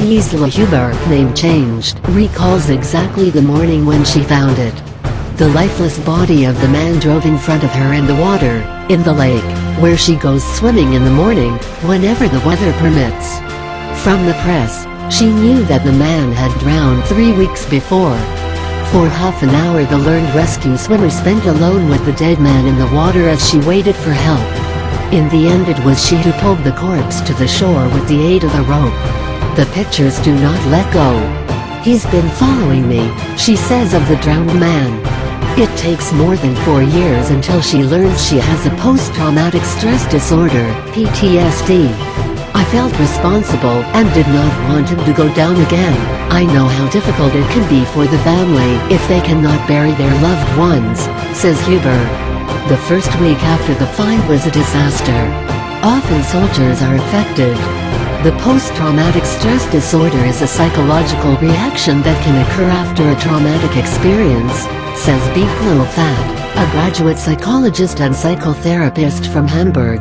Gisela Huber, name changed, recalls exactly the morning when she found it. The lifeless body of the man drove in front of her in the water, in the lake, where she goes swimming in the morning, whenever the weather permits. From the press, she knew that the man had drowned 3 weeks before. For half an hour the learned rescue swimmer spent alone with the dead man in the water as she waited for help. In the end it was she who pulled the corpse to the shore with the aid of a rope. The pictures do not let go. He's been following me, she says of the drowned man. It takes more than 4 years until she learns she has a post-traumatic stress disorder, PTSD. I felt responsible and did not want him to go down again. I know how difficult it can be for the family if they cannot bury their loved ones, says Huber. The first week after the find was a disaster. Often soldiers are affected. The post-traumatic stress disorder is a psychological reaction that can occur after a traumatic experience, says Fat, a graduate psychologist and psychotherapist from Hamburg.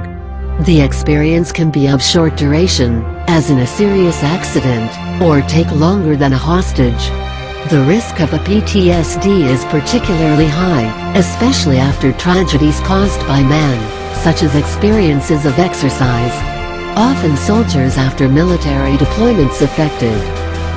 The experience can be of short duration, as in a serious accident, or take longer than a hostage. The risk of a PTSD is particularly high, especially after tragedies caused by man, such as experiences of exercise. Often soldiers after military deployments affected.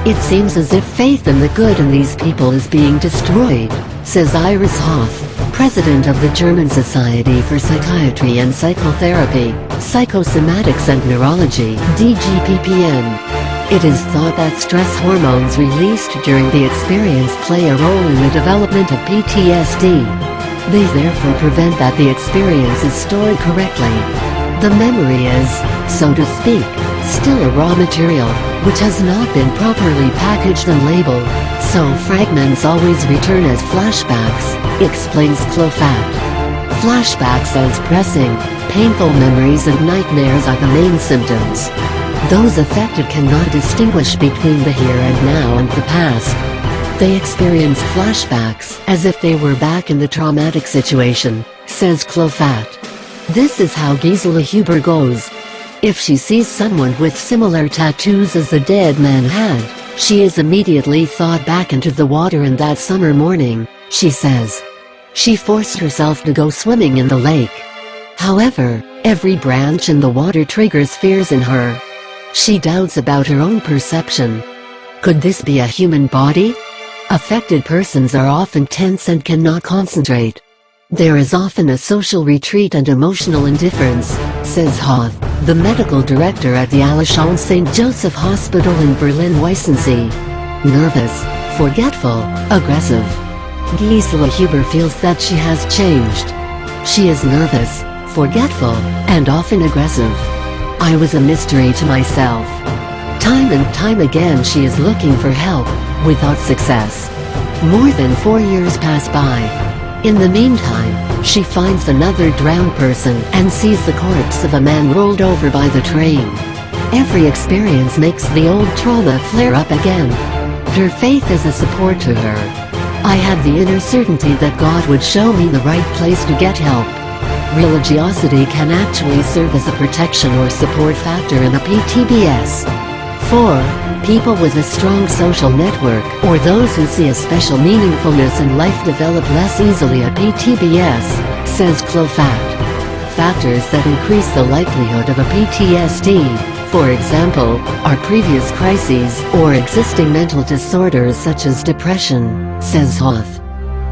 It seems as if faith in the good in these people is being destroyed, says Iris Hoff, president of the German Society for Psychiatry and Psychotherapy, Psychosomatics and Neurology, DGPPN. It is thought that stress hormones released during the experience play a role in the development of PTSD. They therefore prevent that the experience is stored correctly. The memory is, so to speak, still a raw material, which has not been properly packaged and labeled, so fragments always return as flashbacks, explains Fat. Flashbacks as pressing, painful memories and nightmares are the main symptoms. Those affected cannot distinguish between the here and now and the past. They experience flashbacks as if they were back in the traumatic situation, says Fat. This is how Gisela Huber goes. If she sees someone with similar tattoos as the dead man had, she is immediately thought back into the water in that summer morning, she says. She forced herself to go swimming in the lake. However, every branch in the water triggers fears in her. She doubts about her own perception. Could this be a human body? Affected persons are often tense and cannot concentrate. There is often a social retreat and emotional indifference, says Hoth, the medical director at the Alois St. Joseph Hospital in Berlin-Weissensee. Nervous, forgetful, aggressive. Gisela Huber feels that she has changed. She is nervous, forgetful, and often aggressive. I was a mystery to myself. Time and time again she is looking for help, without success. More than 4 years pass by. In the meantime, she finds another drowned person and sees the corpse of a man rolled over by the train. Every experience makes the old trauma flare up again. Her faith is a support to her. I had the inner certainty that God would show me the right place to get help. Religiosity can actually serve as a protection or support factor in a PTBS. 4. People with a strong social network or those who see a special meaningfulness in life develop less easily a PTBS, says Fat. Factors that increase the likelihood of a PTSD, for example, are previous crises or existing mental disorders such as depression, says Hoth.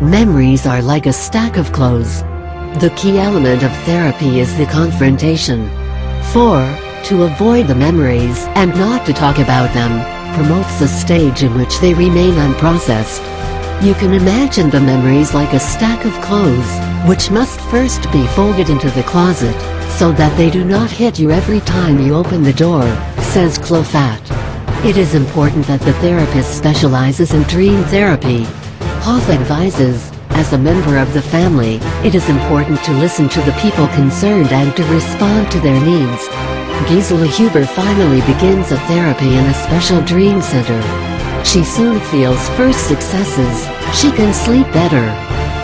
Memories are like a stack of clothes. The key element of therapy is the confrontation. 4. To avoid the memories and not to talk about them, promotes a stage in which they remain unprocessed. You can imagine the memories like a stack of clothes, which must first be folded into the closet, so that they do not hit you every time you open the door, says Fat. It is important that the therapist specializes in dream therapy. Hoth advises, as a member of the family, it is important to listen to the people concerned and to respond to their needs. Gisela Huber finally begins a therapy in a special dream center. She soon feels first successes. She can sleep better.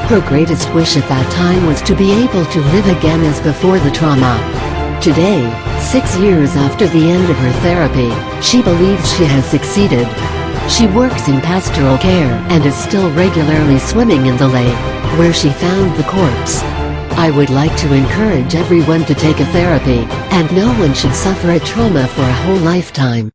Her greatest wish at that time was to be able to live again as before the trauma. Today, 6 years after the end of her therapy, she believes she has succeeded. She works in pastoral care and is still regularly swimming in the lake, where she found the corpse. I would like to encourage everyone to take a therapy, and no one should suffer a trauma for a whole lifetime.